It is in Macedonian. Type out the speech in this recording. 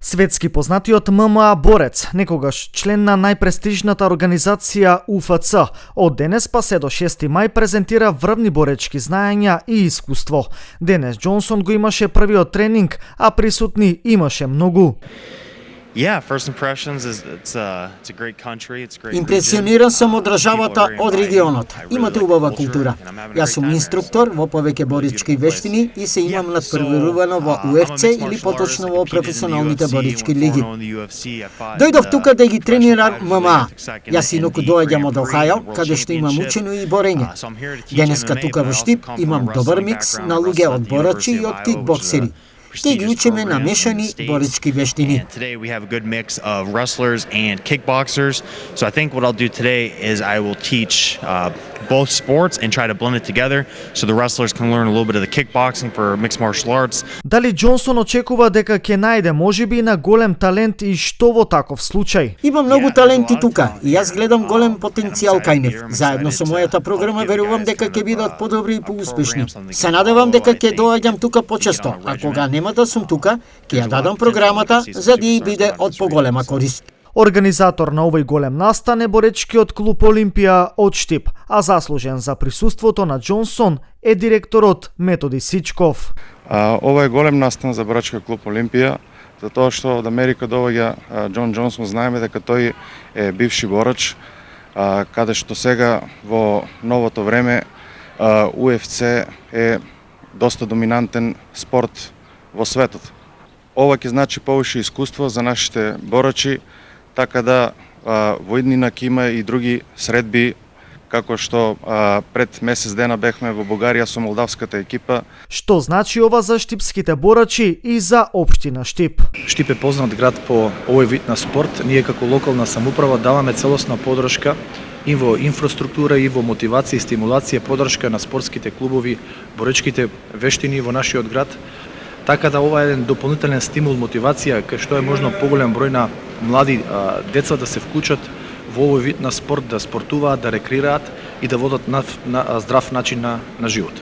Светски познатиот ММА борец, некогаш член на најпрестижната организација УФЦ, од денес па се до 6 мај презентира врвни боречки знаења и искуство. Денес Џонсон го имаше првиот тренинг, а присутни имаше многу. Импресиониран сум од државата, од регионот. Имате убава култура. Јас сум инструктор во повеќе борички вештини и се имам надпреварувано во УФЦ или поточно во професионалните борички лиги. Дојдов тука да ги тренирам ММА. Јас инаку доаѓам од Охајо, каде што имам учено и борење. Денеска тука во Штип имам добар микс на луѓе од борачи и од кикбоксери. Ще ги учиме намешани борички вештини. Today we have a good mix of wrestlers and kickboxers. So I think what I'll do today is I will teach both sports and try to blend it together so the wrestlers can learn a little bit of the kickboxing for mixed martial arts. Дали Џонсон очекува дека ќе најде можеби на голем талент и што во таков случај? Има многу таленти тука и јас гледам голем потенцијал кај нив. Заедно со мојата програма верувам дека ќе бидат подобри и поуспешни. Се надевам дека ќе доаѓам тука почесто, а кога нема да сум тука, ќе ја дадам програмата за да ја биде од поголема корист. Организатор на овој голем настан е боречкиот клуб Олимпија од Штип, а заслужен за присуството на Џонсон е директорот Методи Сичков. Ова е голем настан за боречки клуб Олимпија, затоа што од Америка доаѓа Џон Џонсон, знаеме дека тој е бивши борач, каде што сега во новото време УФЦ е доста доминантен спорт во светот. Ова ќе значи повеќе искуство за нашите борачи, така да во иднина ќе има и други средби, како што пред месец дена бевме во Бугарија со молдавската екипа. Што значи ова за штипските борачи и за општина Штип? Штип е познат град по овој вид на спорт. Ние како локална самоуправа даваме целосна подршка и во инфраструктура и во мотивација и стимулација подршка на спортските клубови, боречките вештини во нашиот град. Така да ова е еден дополнителен стимул, мотивација, кај што е можно поголем број на млади деца да се вклучат во овој вид на спорт, да спортуваат, да рекреираат и да водат на здрав начин на живот.